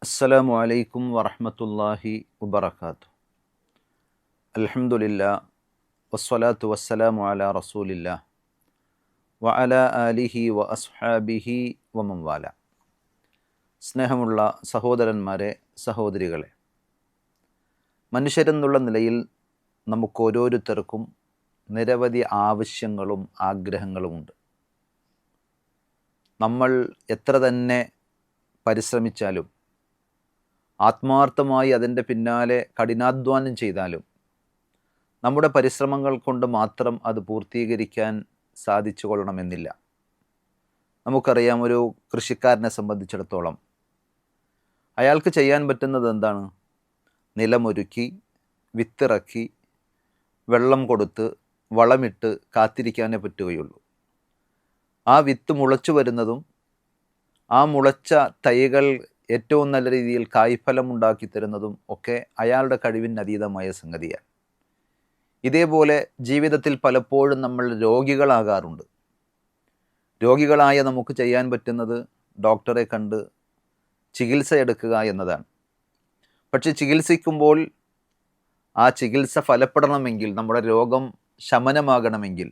അസ്സലാമു അലൈക്കും വറഹ്മത്തുള്ളാഹി വബറകാതുഹു. അൽഹംദുലില്ലാ വസ്സലാത്തു വസ്സലാമു അലാ റസൂലില്ലാ വഅലാ ആലിഹി വ അസ്ഹാബിഹി വമൻ വാല. സ്നേഹമുള്ള സഹോദരന്മാരെ, സഹോദരികളെ, മനുഷ്യരെന്നുള്ള നിലയിൽ നമുക്ക് ഓരോരുത്തർക്കും നിരവധി ആവശ്യങ്ങളും ആഗ്രഹങ്ങളുമുണ്ട്. നമ്മൾ എത്ര തന്നെ പരിശ്രമിച്ചാലും ആത്മാർത്ഥമായി അതിൻ്റെ പിന്നാലെ കഠിനാധ്വാനം ചെയ്താലും നമ്മുടെ പരിശ്രമങ്ങൾ കൊണ്ട് മാത്രം അത് പൂർത്തീകരിക്കാൻ സാധിച്ചു കൊള്ളണമെന്നില്ല. നമുക്കറിയാം, ഒരു കൃഷിക്കാരനെ സംബന്ധിച്ചിടത്തോളം അയാൾക്ക് ചെയ്യാൻ പറ്റുന്നത് എന്താണ്? നിലമൊരുക്കി, വിത്തിറക്കി, വെള്ളം കൊടുത്ത്, വളമിട്ട് കാത്തിരിക്കാനേ പറ്റുകയുള്ളൂ. ആ വിത്ത് മുളച്ചു വരുന്നതും ആ മുളച്ച തൈകൾ ഏറ്റവും നല്ല രീതിയിൽ കായ്ഫലം ഉണ്ടാക്കി തരുന്നതും ഒക്കെ അയാളുടെ കഴിവിന് അതീതമായ സംഗതിയാണ്. ഇതേപോലെ ജീവിതത്തിൽ പലപ്പോഴും നമ്മൾ രോഗികളാകാറുണ്ട്. രോഗികളായ നമുക്ക് ചെയ്യാൻ പറ്റുന്നത് ഡോക്ടറെ കണ്ട് ചികിത്സ എടുക്കുക എന്നതാണ്. പക്ഷെ ചികിത്സിക്കുമ്പോൾ ആ ചികിത്സ ഫലപ്പെടണമെങ്കിൽ, നമ്മുടെ രോഗം ശമനമാകണമെങ്കിൽ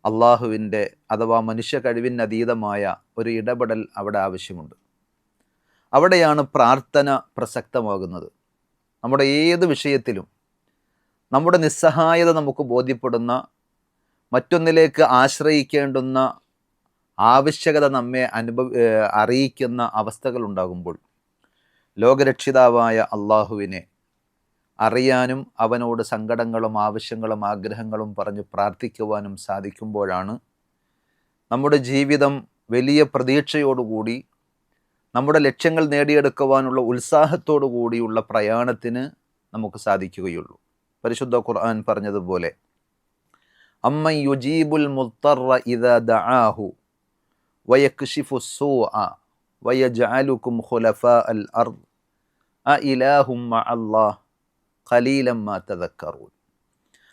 അള്ളാഹുവിൻ്റെ അഥവാ മനുഷ്യ കഴിവിന് അതീതമായ ഒരു ഇടപെടൽ അവിടെ ആവശ്യമുണ്ട്. അവിടെയാണ് പ്രാർത്ഥന പ്രസക്തമാകുന്നത്. നമ്മുടെ ഏത് വിഷയത്തിലും നമ്മുടെ നിസ്സഹായത നമുക്ക് ബോധ്യപ്പെടുന്ന, മറ്റൊന്നിലേക്ക് ആശ്രയിക്കേണ്ടുന്ന ആവശ്യകത നമ്മെ അറിയിക്കുന്ന അവസ്ഥകൾ ഉണ്ടാകുമ്പോൾ ലോകരക്ഷിതാവായ അള്ളാഹുവിനെ അറിയാനും അവനോട് സങ്കടങ്ങളും ആവശ്യങ്ങളും ആഗ്രഹങ്ങളും പറഞ്ഞ് പ്രാർത്ഥിക്കുവാനും സാധിക്കുമ്പോഴാണ് നമ്മുടെ ജീവിതം വലിയ പ്രതീക്ഷയോടുകൂടി, നമ്മുടെ ലക്ഷ്യങ്ങൾ നേടിയെടുക്കുവാനുള്ള ഉത്സാഹത്തോടു കൂടിയുള്ള പ്രയാണത്തിന് നമുക്ക് സാധിക്കുകയുള്ളൂ. പരിശുദ്ധ ഖുർആൻ പറഞ്ഞതുപോലെ, അമ്മൻ യുജീബുൽ മുദ്തറ ഇദാ ദആഹു വയക്ഷിഫു സ്സൂഅ വയജ്അലുകും ഖുലഫാഅൽ അർദ് അഇലാഹും മഅല്ലാഹ് ഖലീലൻ മാ തദക്കറൂൻ.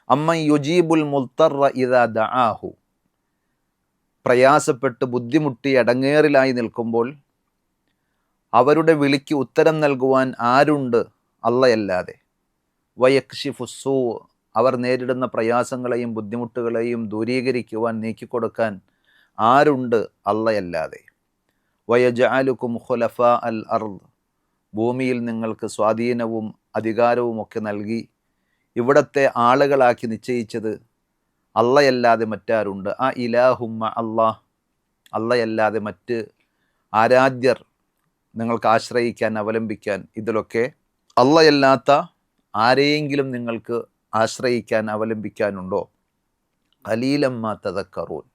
അമ്മൻ യുജീബുൽ മുദ്തറ ഇദാ ദആഹു, പ്രയാസപ്പെട്ട് ബുദ്ധിമുട്ടി അടങ്ങേറിലായി നിൽക്കുമ്പോൾ അവരുടെ വിളിക്ക് ഉത്തരം നൽകുവാൻ ആരുണ്ട് അള്ളയല്ലാതെ. വയക്ഷിഫു സ്സൂ, അവർ നേരിടുന്ന പ്രയാസങ്ങളെയും ബുദ്ധിമുട്ടുകളെയും ദൂരീകരിക്കുവാൻ, നീക്കിക്കൊടുക്കാൻ ആരുണ്ട് അള്ളയല്ലാതെ. വയജഅലുകും ഖുലഫാ അൽ അർദ്, ഭൂമിയിൽ നിങ്ങൾക്ക് സ്വാധീനവും അധികാരവും ഒക്കെ നൽകി ഇവിടത്തെ ആളുകളാക്കി നിശ്ചയിച്ചത് അള്ളയല്ലാതെ മറ്റാരുണ്ട്? ആ ഇലാഹുമ്മ അള്ളാഹ്, അള്ളയല്ലാതെ മറ്റ് ആരാധ്യർ നിങ്ങൾക്ക് ആശ്രയിക്കാൻ, അവലംബിക്കാൻ, ഇതിലൊക്കെ അള്ളയല്ലാത്ത ആരെയെങ്കിലും നിങ്ങൾക്ക് ആശ്രയിക്കാൻ, അവലംബിക്കാനുണ്ടോ? ഖലീലൻ മാ തദക്കറൂൻ,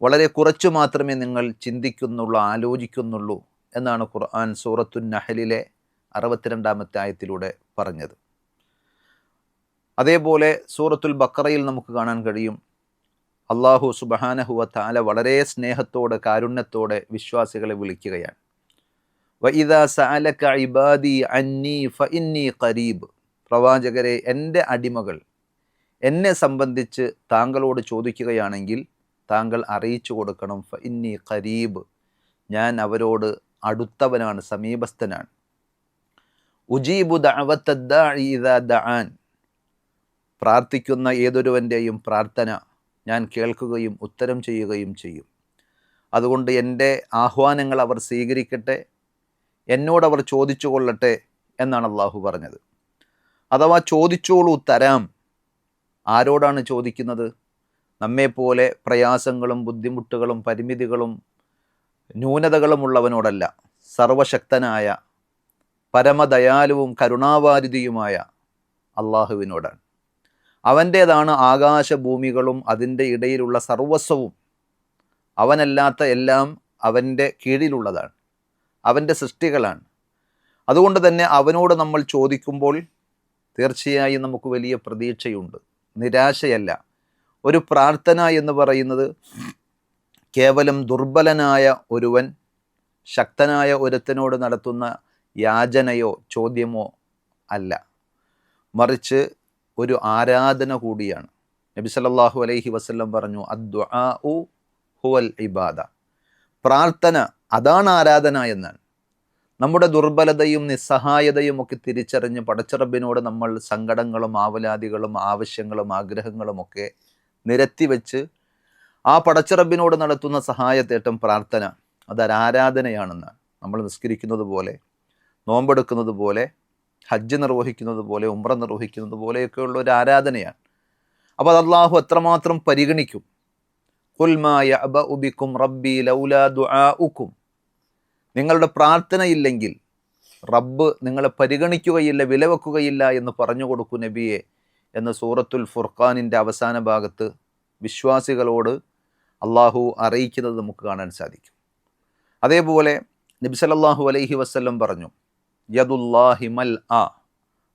വളരെ കുറച്ചു മാത്രമേ നിങ്ങൾ ചിന്തിക്കുന്നുള്ളൂ, ആലോചിക്കുന്നുള്ളൂ എന്നാണ് ഖുർആൻ സൂറത്തുൻ നഹലിലെ 62-ാമത്തെ ആയത്തിലൂടെ പറഞ്ഞത്. അതേപോലെ സൂറത്തുൽ ബഖറയിൽ നമുക്ക് കാണാൻ കഴിയും, അള്ളാഹു സുബ്ഹാനഹു വ തആല വളരെ സ്നേഹത്തോടെ, കാരുണ്യത്തോടെ വിശ്വാസികളെ വിളിക്കുകയാണ്. വഇദാ സഅലക ഇബാദി അന്നി ഫഇന്നി ഖരീബ്, പ്രവാചകരെ, എൻ്റെ അടിമകൾ എന്നെ സംബന്ധിച്ച് താങ്കളോട് ചോദിക്കുകയാണെങ്കിൽ താങ്കൾ അറിയിച്ചു കൊടുക്കണം, ഫഇന്നി ഖരീബ്, ഞാൻ അവരോട് അടുത്തവനാണ്, സമീപസ്ഥനാണ്. ഉജീബു ദഅവത്തദ് ദാഇ ഇദാ ദഅാൻ, പ്രാർത്ഥിക്കുന്ന ഏതൊരുവൻ്റെയും പ്രാർത്ഥന ഞാൻ കേൾക്കുകയും ഉത്തരം ചെയ്യുകയും ചെയ്യും. അതുകൊണ്ട് എൻ്റെ ആഹ്വാനങ്ങൾ അവർ സ്വീകരിക്കട്ടെ, എന്നോടവർ ചോദിച്ചു കൊള്ളട്ടെ എന്നാണ് അള്ളാഹു പറഞ്ഞത്. അഥവാ ചോദിച്ചോളൂ, തരാം. ആരോടാണ് ചോദിക്കുന്നത്? നമ്മെപ്പോലെ പ്രയാസങ്ങളും ബുദ്ധിമുട്ടുകളും പരിമിതികളും ന്യൂനതകളും ഉള്ളവനോടല്ല, സർവശക്തനായ പരമദയാലുവും കരുണാവാരിധിയുമായ അള്ളാഹുവിനോടാണ്. അവൻ്റേതാണ് ആകാശഭൂമികളും അതിൻ്റെ ഇടയിലുള്ള സർവസ്വവും. അവനല്ലാത്ത എല്ലാം അവൻ്റെ കീഴിലുള്ളതാണ്, അവൻ്റെ സൃഷ്ടികളാണ്. അതുകൊണ്ട് തന്നെ അവനോട് നമ്മൾ ചോദിക്കുമ്പോൾ തീർച്ചയായും നമുക്ക് വലിയ പ്രതീക്ഷയുണ്ട്, നിരാശയല്ല. ഒരു പ്രാർത്ഥന എന്ന് പറയുന്നത് കേവലം ദുർബലനായ ഒരുവൻ ശക്തനായ ഒരുത്തനോട് നടത്തുന്ന യാചനയോ ചോദ്യമോ അല്ല, മറിച്ച് ഒരു ആരാധന കൂടിയാണ്. നബി സല്ലല്ലാഹു അലൈഹി വസല്ലം പറഞ്ഞു, അദ്ദുആഉ ഹുവൽ ഇബാദ, പ്രാർത്ഥന അതാണ് ആരാധന എന്നാണ്. നമ്മുടെ ദുർബലതയും നിസ്സഹായതയും ഒക്കെ തിരിച്ചറിഞ്ഞ് പടച്ചറബിനോട് നമ്മൾ സങ്കടങ്ങളും ആവലാതികളും ആവശ്യങ്ങളും ആഗ്രഹങ്ങളും ഒക്കെ നിരത്തിവെച്ച് ആ പടച്ചറബിനോട് നടത്തുന്ന സഹായത്തേട്ടം പ്രാർത്ഥന അതൊരാരാധനയാണെന്നാണ്. നമ്മൾ നിസ്കരിക്കുന്നത് പോലെ, നോമ്പെടുക്കുന്നത് പോലെ, ഹജ്ജ് നിർവഹിക്കുന്നത് പോലെ, ഉംറ നിർവഹിക്കുന്നത് പോലെയൊക്കെയുള്ള ഒരു ആരാധനയാണ്. അപ്പോൾ അത് അള്ളാഹു എത്രമാത്രം പരിഗണിക്കും. ഖുൽ മാ യഅബഉ ബിക്കും റബ്ബി ലൗലാ ദുആഉക്കും, നിങ്ങളുടെ പ്രാർത്ഥനയില്ലെങ്കിൽ റബ്ബ് നിങ്ങളെ പരിഗണിക്കുകയില്ല, വിലവെക്കുകയില്ല എന്ന് പറഞ്ഞു കൊടുക്കൂ നബിയെ എന്ന് സൂറത്തുൽ ഫുർഖാനിൻ്റെ അവസാന ഭാഗത്ത് വിശ്വാസികളോട് അള്ളാഹു അറിയിക്കുന്നത് നമുക്ക് കാണാൻ സാധിക്കും. അതേപോലെ നബി സല്ലല്ലാഹു അലൈഹി വസല്ലം പറഞ്ഞു, യദുല്ലാഹി മൽആ,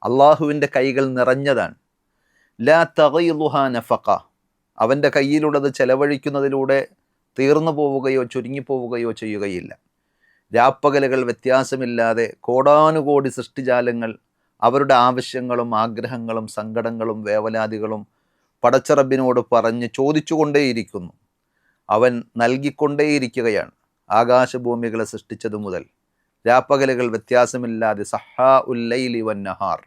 അള്ളാഹുവിൻ്റെ കൈകൾ നിറഞ്ഞതാണ്. ലാ തഗീളുഹാ നഫഖ, അവൻ്റെ കയ്യിലുള്ളത് ചെലവഴിക്കുന്നതിലൂടെ തീർന്നു പോവുകയോ ചുരുങ്ങിപ്പോവുകയോ ചെയ്യുകയില്ല. രാപ്പകലുകൾ വ്യത്യാസമില്ലാതെ കോടാനുകോടി സൃഷ്ടിജാലങ്ങൾ അവരുടെ ആവശ്യങ്ങളും ആഗ്രഹങ്ങളും സങ്കടങ്ങളും വേവലാതികളും പടച്ചറബിനോട് പറഞ്ഞ് ചോദിച്ചുകൊണ്ടേയിരിക്കുന്നു. അവൻ നൽകിക്കൊണ്ടേയിരിക്കുകയാണ്. ആകാശഭൂമികളെ സൃഷ്ടിച്ചതു മുതൽ രാപ്പകലുകൾ വ്യത്യാസമില്ലാതെ സഹാ ഉല്ലൈലി വന്നഹാർ,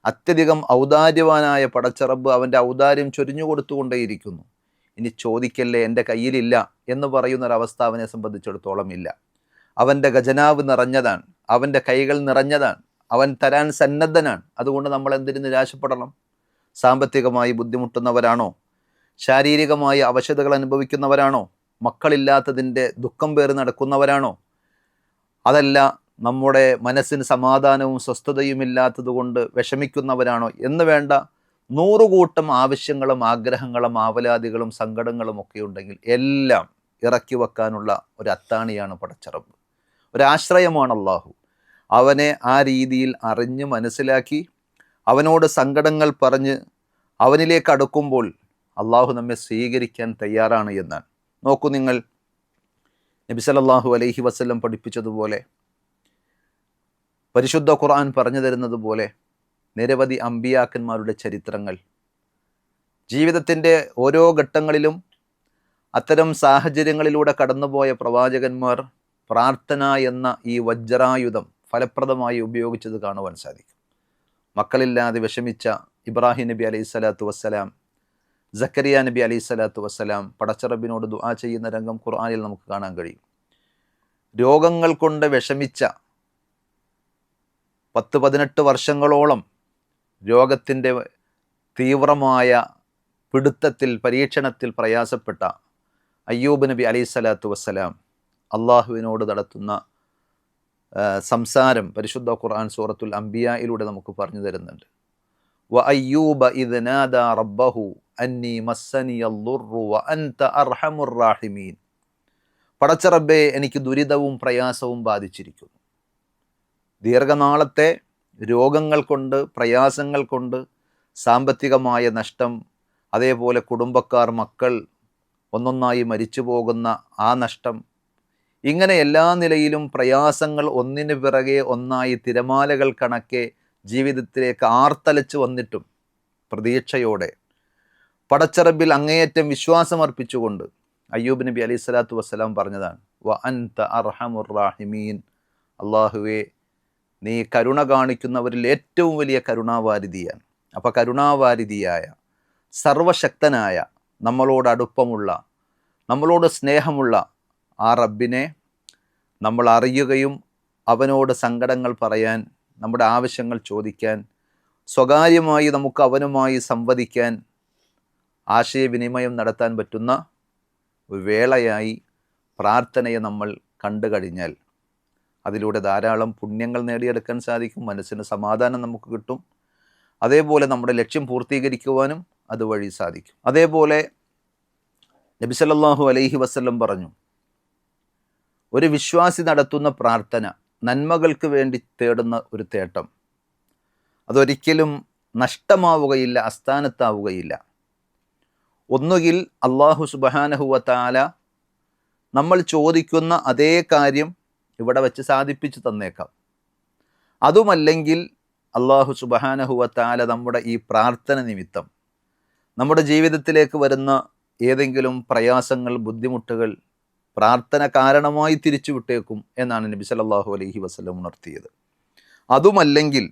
അത്യധികം ഔദാര്യവാനായ പടച്ചറബ് അവൻ്റെ ഔദാര്യം ചൊരിഞ്ഞു കൊടുത്തുകൊണ്ടേയിരിക്കുന്നു. ഇനി ചോദിക്കല്ലേ, എൻ്റെ കയ്യിലില്ല എന്ന് പറയുന്നൊരവസ്ഥ അവനെ സംബന്ധിച്ചിടത്തോളം ഇല്ല. അവൻ്റെ ഖജനാവ് നിറഞ്ഞതാണ്, അവൻ്റെ കൈകൾ നിറഞ്ഞതാണ്, അവൻ തരാൻ സന്നദ്ധനാണ്. അതുകൊണ്ട് നമ്മൾ എന്തിനു നിരാശപ്പെടണം? സാമ്പത്തികമായി ബുദ്ധിമുട്ടുന്നവരാണോ? ശാരീരികമായി അവശതകൾ അനുഭവിക്കുന്നവരാണോ? മക്കളില്ലാത്തതിൻ്റെ ദുഃഖം പേറി നടക്കുന്നവരാണോ? അതല്ല നമ്മുടെ മനസ്സിന് സമാധാനവും സ്വസ്ഥതയും ഇല്ലാത്തതുകൊണ്ട് വിഷമിക്കുന്നവരാണോ എന്ന് വേണ്ട, 100 കൂട്ടം ആവശ്യങ്ങളും ആഗ്രഹങ്ങളും ആവലാതികളും സങ്കടങ്ങളും ഒക്കെ ഉണ്ടെങ്കിൽ എല്ലാം ഇറക്കി വെക്കാനുള്ള ഒരു അത്താണിയാണ് പടച്ചറബ്, ഒരാശ്രയമാണ് അള്ളാഹു. അവനെ ആ രീതിയിൽ അറിഞ്ഞ് മനസ്സിലാക്കി അവനോട് സങ്കടങ്ങൾ പറഞ്ഞ് അവനിലേക്ക് അടുക്കുമ്പോൾ അള്ളാഹു നമ്മെ സ്വീകരിക്കാൻ തയ്യാറാണ് എന്നാണ്. നോക്കൂ നിങ്ങൾ, നബി സല്ലല്ലാഹു അലൈഹി വസല്ലം പഠിപ്പിച്ചതുപോലെ, പരിശുദ്ധ ഖുർആൻ പറഞ്ഞു തരുന്നത് പോലെ നിരവധി അമ്പിയാക്കന്മാരുടെ ചരിത്രങ്ങൾ, ജീവിതത്തിൻ്റെ ഓരോ ഘട്ടങ്ങളിലും അത്തരം സാഹചര്യങ്ങളിലൂടെ കടന്നുപോയ പ്രവാചകന്മാർ പ്രാർത്ഥന എന്ന ഈ വജ്രായുധം ഫലപ്രദമായി ഉപയോഗിച്ചത് കാണുവാൻ സാധിക്കും. മക്കളില്ലാതെ വിഷമിച്ച ഇബ്രാഹിം നബി അലൈഹി സ്വലാത്തു വസ്സലാം, സക്കരിയ നബി അലൈഹി സ്വലാത്തു വസ്സലാം പടച്ചറബിനോട് ദുആ ചെയ്യുന്ന രംഗം ഖുർആനിൽ നമുക്ക് കാണാൻ കഴിയും. രോഗങ്ങൾ കൊണ്ട് വിഷമിച്ച 10-18 വർഷങ്ങളോളം രോഗത്തിൻ്റെ തീവ്രമായ പിടുത്തത്തിൽ പരീക്ഷണത്തിൽ പ്രയാസപ്പെട്ട അയ്യൂബ് നബി അലൈഹി സ്വലാത്തു വസ്സലാം അള്ളാഹുവിനോട് നടത്തുന്ന സംസാരം പരിശുദ്ധ ഖുർആൻ സൂറത്തുൽ അംബിയായിലൂടെ നമുക്ക് പറഞ്ഞു തരുന്നുണ്ട്. വ അയ്യൂബ ഇദ് നാദാ റബ്ബഹു അന്നി മസ്സനിയദ്ദുർറു വ അൻത അർഹമുർ റാഹിമീൻ, പടച്ചറബ്ബേ എനിക്ക് ദുരിതവും പ്രയാസവും ബാധിച്ചിരിക്കുന്നു. ദീർഘനാളത്തെ രോഗങ്ങൾ കൊണ്ട്, പ്രയാസങ്ങൾ കൊണ്ട്, സാമ്പത്തികമായ നഷ്ടം, അതേപോലെ കുടുംബക്കാർ, മക്കൾ ഒന്നൊന്നായി മരിച്ചു പോകുന്ന ആ നഷ്ടം, ഇങ്ങനെ എല്ലാ നിലയിലും പ്രയാസങ്ങൾ ഒന്നിനു പിറകെ ഒന്നായി തിരമാലകൾ കണക്കെ ജീവിതത്തിലേക്ക് ആർത്തലച്ച് വന്നിട്ടും പ്രതീക്ഷയോടെ പടച്ചറബിൽ അങ്ങേയറ്റം വിശ്വാസമർപ്പിച്ചുകൊണ്ട് അയ്യൂബ് നബി അലൈഹി സ്വലാത്തു വസ്സലാം പറഞ്ഞതാണ്, വ അൻത അർഹമുർ റാഹിമീൻ, അള്ളാഹുവേ നീ കരുണ കാണിക്കുന്നവരിൽ ഏറ്റവും വലിയ കരുണാവാരിധിയാണ്. അപ്പോൾ കരുണാവാരിധിയായ സർവശക്തനായ നമ്മളോട് അടുപ്പമുള്ള നമ്മളോട് സ്നേഹമുള്ള ആ റബ്ബിനെ നമ്മൾ അറിയുകയും അവനോട് സങ്കടങ്ങൾ പറയാൻ, നമ്മുടെ ആവശ്യങ്ങൾ ചോദിക്കാൻ, സ്വകാര്യമായി നമുക്ക് അവനുമായി സംവദിക്കാൻ, ആശയവിനിമയം നടത്താൻ പറ്റുന്ന ഒരു വേളയായി പ്രാർത്ഥനയെ നമ്മൾ കണ്ടു കഴിഞ്ഞാൽ അതിലൂടെ ധാരാളം പുണ്യങ്ങൾ നേടിയെടുക്കാൻ സാധിക്കും. മനസ്സിന് സമാധാനം നമുക്ക് കിട്ടും. അതേപോലെ നമ്മുടെ ലക്ഷ്യം പൂർത്തീകരിക്കുവാനും അതുവഴി സാധിക്കും. അതേപോലെ നബി സല്ലല്ലാഹു അലൈഹി വസല്ലം പറഞ്ഞു, ഒരു വിശ്വാസി നടത്തുന്ന പ്രാർത്ഥന, നന്മകൾക്ക് വേണ്ടി തേടുന്ന ഒരു തേട്ടം, അതൊരിക്കലും നഷ്ടമാവുകയില്ല, അസ്ഥാനത്താവുകയില്ല. ഒന്നുകിൽ അള്ളാഹു സുബ്ഹാനഹു വ തആല നമ്മൾ ചോദിക്കുന്ന അതേ കാര്യം ഇവിടെ വെച്ച് സാധിപ്പിച്ചു തന്നേക്കാം. അതുമല്ലെങ്കിൽ അള്ളാഹു സുബ്ഹാനഹു വ തആല നമ്മുടെ ഈ പ്രാർത്ഥന നിമിത്തം നമ്മുടെ ജീവിതത്തിലേക്ക് വരുന്ന ഏതെങ്കിലും പ്രയാസങ്ങൾ, ബുദ്ധിമുട്ടുകൾ പ്രാർത്ഥന കാരണമായി തിരിച്ചു വിട്ടേക്കും എന്നാണ് നബി സല്ലല്ലാഹു അലൈഹി വസല്ലം ഉണർത്തിയത്. അതുമല്ലെങ്കിൽ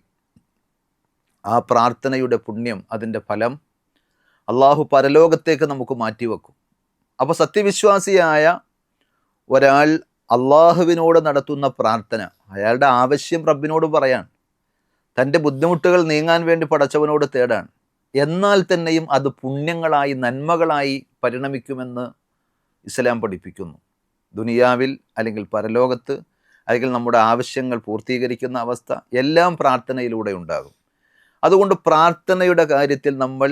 ആ പ്രാർത്ഥനയുടെ പുണ്യം, അതിൻ്റെ ഫലം അള്ളാഹു പരലോകത്തേക്ക് നമുക്ക് മാറ്റിവെക്കും. അപ്പോൾ സത്യവിശ്വാസിയായ ഒരാൾ അള്ളാഹുവിനോട് നടത്തുന്ന പ്രാർത്ഥന, അയാളുടെ ആവശ്യം റബ്ബിനോട് പറയാൻ, തൻ്റെ ബുദ്ധിമുട്ടുകൾ നീങ്ങാൻ വേണ്ടി പടച്ചവനോട് തേടാൻ, എന്നാൽ തന്നെയും അത് പുണ്യങ്ങളായി നന്മകളായി പരിണമിക്കുമെന്ന് ഇസ്ലാം പഠിപ്പിക്കുന്നു. ദുനിയാവിൽ അല്ലെങ്കിൽ പരലോകത്ത് അല്ലെങ്കിൽ നമ്മുടെ ആവശ്യങ്ങൾ പൂർത്തീകരിക്കുന്ന അവസ്ഥ എല്ലാം പ്രാർത്ഥനയിലൂടെ ഉണ്ടാകും. അതുകൊണ്ട് പ്രാർത്ഥനയുടെ കാര്യത്തിൽ നമ്മൾ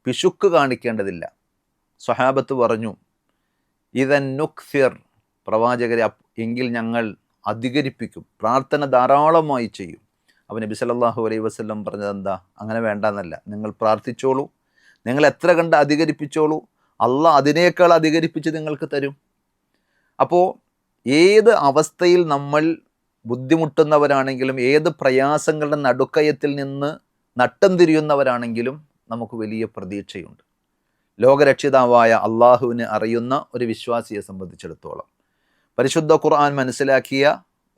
പിശുക്ക് കാണിക്കേണ്ടതില്ല. സ്വഹാബത്ത് പറഞ്ഞു, ഇദൻ നുക്സിർ, പ്രവാചകരെ എങ്കിൽ ഞങ്ങൾ അധികരിപ്പിക്കും, പ്രാർത്ഥന ധാരാളമായി ചെയ്യും. അപ്പോൾ നബി സല്ലല്ലാഹു അലൈഹി വസല്ലം പറഞ്ഞത് എന്താ? അങ്ങനെ വേണ്ടെന്നല്ല, നിങ്ങൾ പ്രാർത്ഥിച്ചോളൂ, നിങ്ങൾ എത്ര കണ്ട് അധികരിപ്പിച്ചോളൂ, അള്ളാഹ് അതിനേക്കാൾ അധികരിപ്പിച്ച് നിങ്ങൾക്ക് തരും. അപ്പോൾ ഏത് അവസ്ഥയിൽ നമ്മൾ ബുദ്ധിമുട്ടുന്നവരാണെങ്കിലും, ഏത് പ്രയാസങ്ങളുടെ നടുക്കയത്തിൽ നിന്ന് നട്ടം തിരിയുന്നവരാണെങ്കിലും നമുക്ക് വലിയ പ്രതീക്ഷയുണ്ട്. ലോകരക്ഷിതാവായ അള്ളാഹുവിനെ അറിയുന്ന ഒരു വിശ്വാസിയെ സംബന്ധിച്ചിടത്തോളം, പരിശുദ്ധ ഖുർആൻ മനസ്സിലാക്കിയ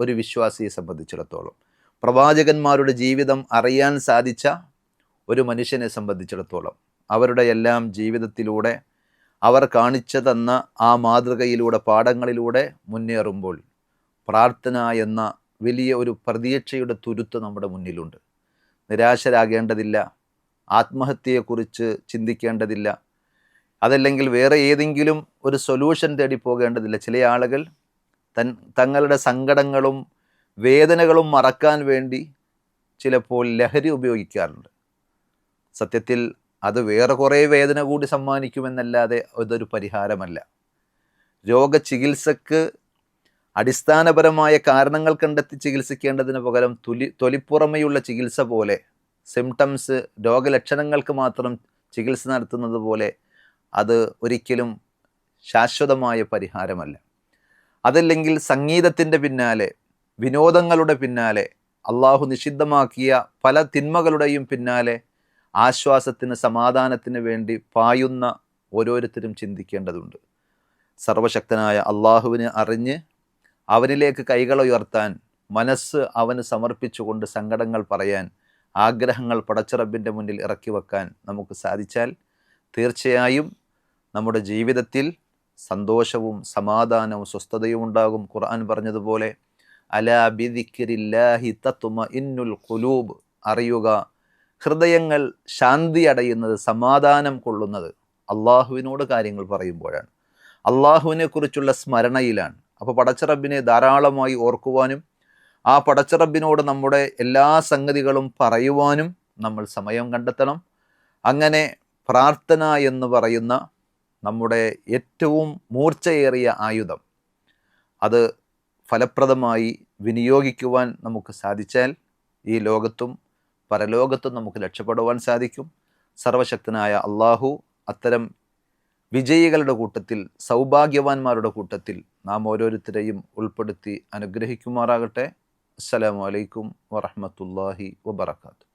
ഒരു വിശ്വാസിയെ സംബന്ധിച്ചിടത്തോളം, പ്രവാചകന്മാരുടെ ജീവിതം അറിയാൻ സാധിച്ച ഒരു മനുഷ്യനെ സംബന്ധിച്ചിടത്തോളം, അവരുടെ എല്ലാം ജീവിതത്തിലൂടെ അവർ കാണിച്ചു തന്ന ആ മാതൃകയിലൂടെ, പാഠങ്ങളിലൂടെ മുന്നേറുമ്പോൾ പ്രാർത്ഥന എന്ന വലിയ ഒരു പ്രതീക്ഷയുടെ തുരുത്ത് നമ്മുടെ മുന്നിലുണ്ട്. നിരാശരാകേണ്ടതില്ല, ആത്മഹത്യയെക്കുറിച്ച് ചിന്തിക്കേണ്ടതില്ല, അതല്ലെങ്കിൽ വേറെ ഏതെങ്കിലും ഒരു സൊല്യൂഷൻ തേടി പോകേണ്ടതില്ല. ചില ആളുകൾ തങ്ങളുടെ സങ്കടങ്ങളും വേദനകളും മറക്കാൻ വേണ്ടി ചിലപ്പോൾ ലഹരി ഉപയോഗിക്കാറുണ്ട്. സത്യത്തിൽ അത് വേറെ കുറേ വേദന കൂടി സമ്മാനിക്കുമെന്നല്ലാതെ അതൊരു പരിഹാരമല്ല. രോഗചികിത്സക്ക് അടിസ്ഥാനപരമായ കാരണങ്ങൾ കണ്ടെത്തി ചികിത്സിക്കേണ്ടതിന് പകരം തൊലിപ്പുറമെയുള്ള ചികിത്സ പോലെ, സിംറ്റംസ്, രോഗലക്ഷണങ്ങൾക്ക് മാത്രം ചികിത്സ നടത്തുന്നത് പോലെ അത് ഒരിക്കലും ശാശ്വതമായ പരിഹാരമല്ല. അതല്ലെങ്കിൽ സംഗീതത്തിൻ്റെ പിന്നാലെ, വിനോദങ്ങളുടെ പിന്നാലെ, അള്ളാഹു നിഷിദ്ധമാക്കിയ പല തിന്മകളുടെയും പിന്നാലെ ആശ്വാസത്തിന്, സമാധാനത്തിന് വേണ്ടി പായുന്ന ഓരോരുത്തരും ചിന്തിക്കേണ്ടതുണ്ട്. സർവശക്തനായ അള്ളാഹുവിനെ അറിഞ്ഞ് അവനിലേക്ക് കൈകളുയർത്താൻ, മനസ്സ് അവന് സമർപ്പിച്ചുകൊണ്ട് സങ്കടങ്ങൾ പറയാൻ, ആഗ്രഹങ്ങൾ പടച്ചറബിൻ്റെ മുന്നിൽ ഇറക്കി വെക്കാൻ നമുക്ക് സാധിച്ചാൽ തീർച്ചയായും നമ്മുടെ ജീവിതത്തിൽ സന്തോഷവും സമാധാനവും സ്വസ്ഥതയും ഉണ്ടാകും. ഖുർആൻ പറഞ്ഞതുപോലെ, അലാ ബിദിക്രില്ലാഹി തത്മഇന്നുൽ ഖുലൂബ്, അറിയുക, ഹൃദയങ്ങൾ ശാന്തി അടയുന്നത്, സമാധാനം കൊള്ളുന്നത് അള്ളാഹുവിനോട് കാര്യങ്ങൾ പറയുമ്പോഴാണ്, അള്ളാഹുവിനെ കുറിച്ചുള്ള സ്മരണയിലാണ്. അപ്പോൾ പടച്ചറബിനെ ധാരാളമായി ഓർക്കുവാനും ആ പടച്ചറബിനോട് നമ്മുടെ എല്ലാ സംഗതികളും പറയുവാനും നമ്മൾ സമയം കണ്ടെത്തണം. അങ്ങനെ പ്രാർത്ഥന എന്ന് പറയുന്ന നമ്മുടെ ഏറ്റവും മൂർച്ചയേറിയ ആയുധം, അത് ഫലപ്രദമായി വിനിയോഗിക്കുവാൻ നമുക്ക് സാധിച്ചാൽ ഈ ലോകത്തും പരലോകത്തും നമുക്ക് രക്ഷപ്പെടുവാൻ സാധിക്കും. സർവശക്തനായ അള്ളാഹു അത്തരം വിജയികളുടെ കൂട്ടത്തിൽ, സൗഭാഗ്യവാന്മാരുടെ കൂട്ടത്തിൽ നാം ഓരോരുത്തരെയും ഉൾപ്പെടുത്തി അനുഗ്രഹിക്കുമാറാകട്ടെ. അസ്സലാമു അലൈക്കും വറഹ്മത്തുള്ളാഹി വബറകാതുഹു.